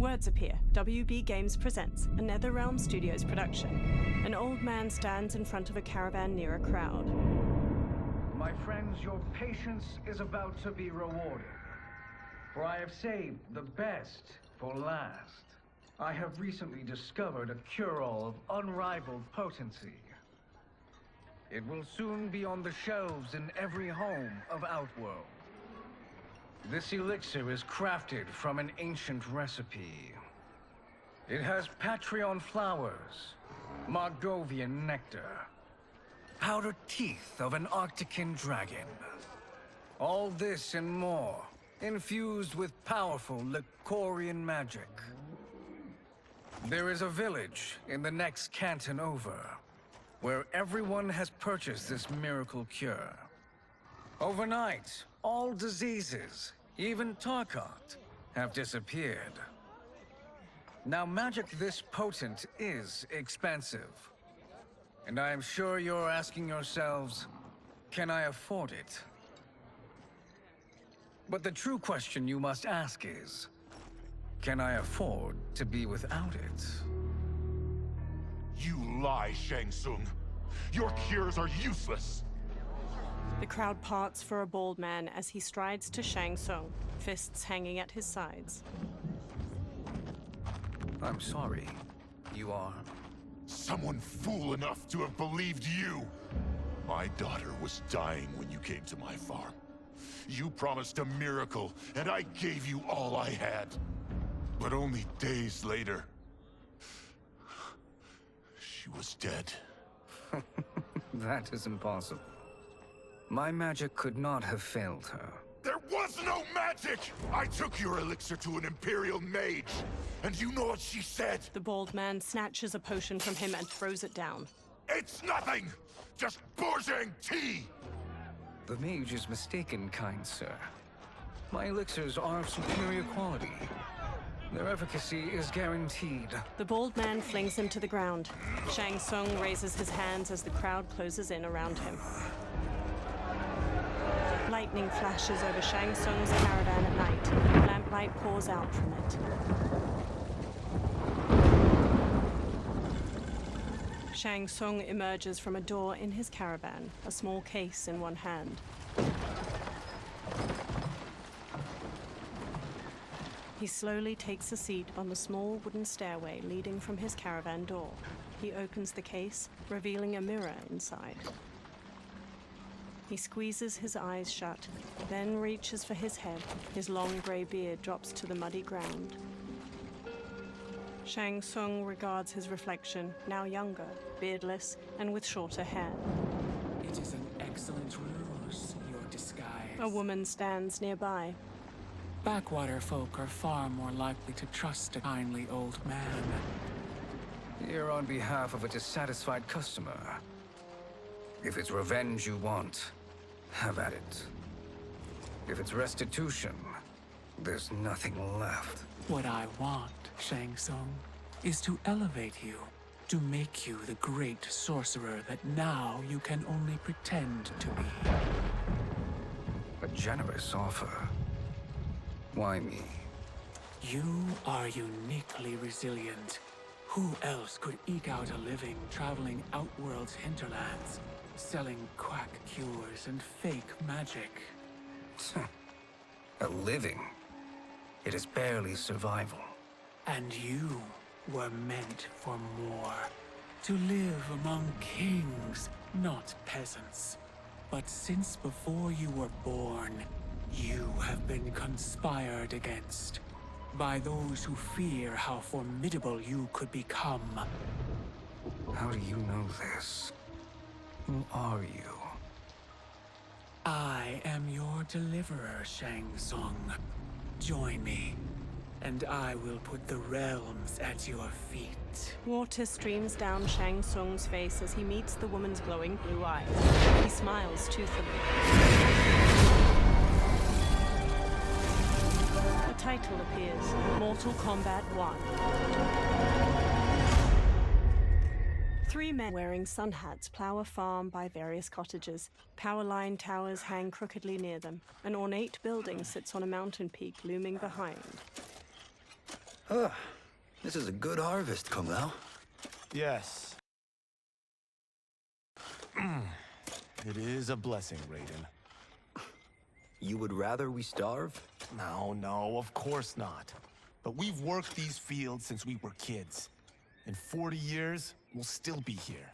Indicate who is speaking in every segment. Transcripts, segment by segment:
Speaker 1: Words appear. WB Games presents a NetherRealm Studios production. An old man stands in front of a caravan near a crowd.
Speaker 2: My friends, your patience is about to be rewarded. For I have saved the best for last. I have recently discovered a cure-all of unrivaled potency. It will soon be on the shelves in every home of Outworld. This elixir is crafted from an ancient recipe. It has Patreon flowers, Margovian nectar, powdered teeth of an Arctican dragon. All this and more, infused with powerful Lycorian magic. There is a village in the next canton over, where everyone has purchased this miracle cure. Overnight, all diseases, even Tarkat, have disappeared. Now, magic this potent is expensive. And I am sure you're asking yourselves, can I afford it? But the true question you must ask is, can I afford to be without it?
Speaker 3: You lie, Shang Tsung. Your cures are useless.
Speaker 1: The crowd parts for a bald man as he strides to Shang Tsung, fists hanging at his sides.
Speaker 2: I'm sorry. You are?
Speaker 3: Someone fool enough to have believed you. My daughter was dying when you came to my farm. You promised a miracle, and I gave you all I had. But only days later, she was dead.
Speaker 2: That is impossible. My magic could not have failed her.
Speaker 3: There was no magic! I took your elixir to an Imperial mage, and you know what she said?
Speaker 1: The bald man snatches a potion from him and throws it down.
Speaker 3: It's nothing! Just Bourgeois tea!
Speaker 2: The mage is mistaken, kind sir. My elixirs are of superior quality. Their efficacy is guaranteed.
Speaker 1: The bald man flings him to the ground. Shang Tsung raises his hands as the crowd closes in around him. Lightning flashes over Shang Tsung's caravan at night. Lamplight pours out from it. Shang Tsung emerges from a door in his caravan, a small case in one hand. He slowly takes a seat on the small wooden stairway leading from his caravan door. He opens the case, revealing a mirror inside. He squeezes his eyes shut, then reaches for his head. His long gray beard drops to the muddy ground. Shang Tsung regards his reflection, now younger, beardless, and with shorter hair.
Speaker 4: It is an excellent ruse, your disguise.
Speaker 1: A woman stands nearby.
Speaker 4: Backwater folk are far more likely to trust a kindly old man.
Speaker 2: Here on behalf of a dissatisfied customer. If it's revenge you want, have at it. If it's restitution, there's nothing left.
Speaker 4: What I want, Shang Tsung, is to elevate you, to make you the great sorcerer that now you can only pretend to be.
Speaker 2: A generous offer. Why me?
Speaker 4: You are uniquely resilient. Who else could eke out a living traveling Outworld's hinterlands, selling quack cures and fake magic?
Speaker 2: A living? It is barely survival.
Speaker 4: And you were meant for more. To live among kings, not peasants. But since before you were born, you have been conspired against by those who fear how formidable you could become.
Speaker 2: How do you know this? Who are you?
Speaker 4: I am your deliverer, Shang Tsung. Join me, and I will put the realms at your feet.
Speaker 1: Water streams down Shang Tsung's face as he meets the woman's glowing blue eyes. He smiles toothfully. A title appears, Mortal Kombat 1. Three men wearing sun hats plow a farm by various cottages. Power line towers hang crookedly near them. An ornate building sits on a mountain peak looming behind.
Speaker 5: This is a good harvest, Kung Lao.
Speaker 6: Yes. It is a blessing, Raiden.
Speaker 5: You would rather we starve?
Speaker 6: No, of course not. But we've worked these fields since we were kids. In 40 years, we'll still be here.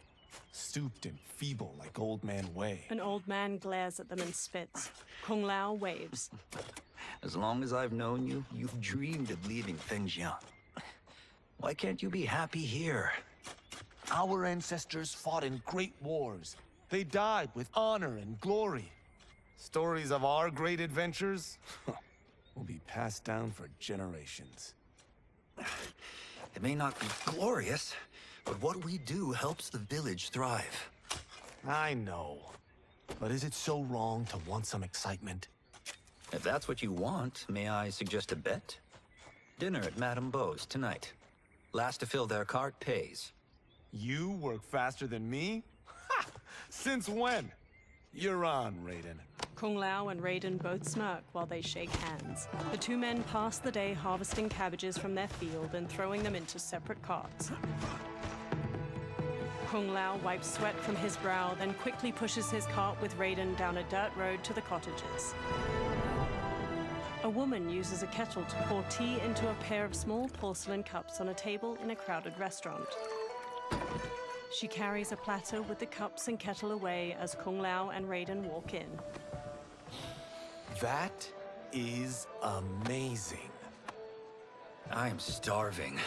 Speaker 6: Stooped and feeble like Old Man Wei.
Speaker 1: An old man glares at them and spits. Kung Lao waves.
Speaker 5: As long as I've known you, you've dreamed of leaving Fengjiang. Why can't you be happy here?
Speaker 6: Our ancestors fought in great wars. They died with honor and glory. Stories of our great adventures will be passed down for generations.
Speaker 5: It may not be glorious, but what we do helps the village thrive.
Speaker 6: I know. But is it so wrong to want some excitement?
Speaker 5: If that's what you want, may I suggest a bet? Dinner at Madame Beau's tonight. Last to fill their cart pays.
Speaker 6: You work faster than me? Ha! Since when? You're on, Raiden.
Speaker 1: Kung Lao and Raiden both smirk while they shake hands. The two men pass the day harvesting cabbages from their field and throwing them into separate carts. Kung Lao wipes sweat from his brow, then quickly pushes his cart with Raiden down a dirt road to the cottages. A woman uses a kettle to pour tea into a pair of small porcelain cups on a table in a crowded restaurant. She carries a platter with the cups and kettle away as Kung Lao and Raiden walk in.
Speaker 6: That is amazing.
Speaker 5: I am starving.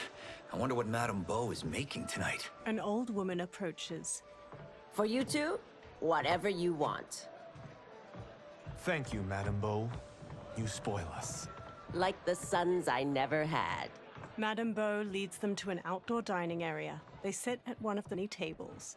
Speaker 5: I wonder what Madame Beau is making tonight.
Speaker 1: An old woman approaches.
Speaker 7: For you two, whatever you want.
Speaker 6: Thank you, Madame Beau. You spoil us.
Speaker 7: Like the sons I never had.
Speaker 1: Madame Beau leads them to an outdoor dining area. They sit at one of the many tables.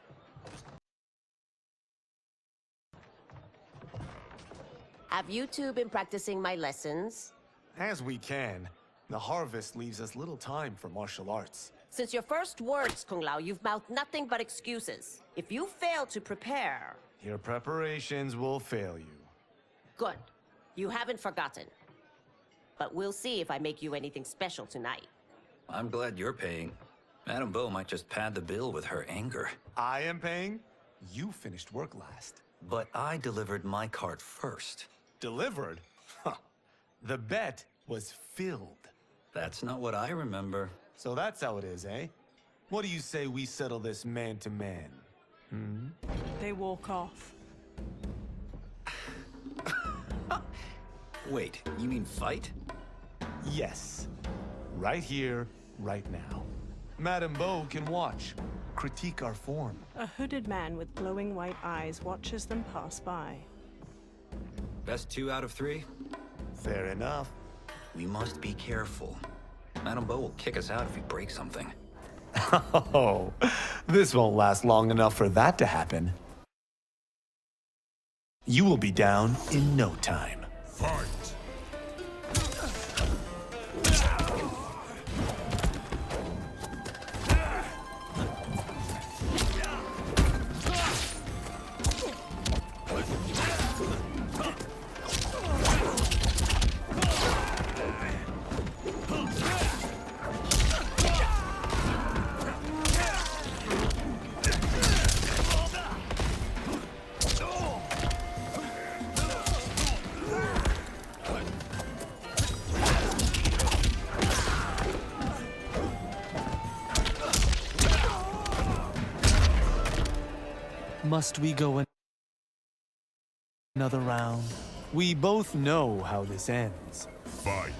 Speaker 7: Have you two been practicing my lessons?
Speaker 6: As we can. The harvest leaves us little time for martial arts.
Speaker 7: Since your first words, Kung Lao, you've mouthed nothing but excuses. If you fail to prepare...
Speaker 6: Your preparations will fail you.
Speaker 7: Good. You haven't forgotten. But we'll see if I make you anything special tonight.
Speaker 5: I'm glad you're paying. Madame Beau might just pad the bill with her anger.
Speaker 6: I am paying? You finished work last.
Speaker 5: But I delivered my cart first.
Speaker 6: Delivered? Huh. The bet was filled.
Speaker 5: That's not what I remember.
Speaker 6: So that's how it is, eh? What do you say we settle this man to man?
Speaker 1: They walk off.
Speaker 5: Wait, you mean fight?
Speaker 6: Yes. Right here, right now. Madame Beau can watch, critique our form.
Speaker 1: A hooded man with glowing white eyes watches them pass by.
Speaker 5: Best 2 out of 3?
Speaker 6: Fair enough.
Speaker 5: We must be careful. Madame Beau will kick us out if we break something.
Speaker 6: Oh, this won't last long enough for that to happen. You will be down in no time.
Speaker 3: Fight!
Speaker 6: Must we go another round? We both know how this ends.
Speaker 3: Fight!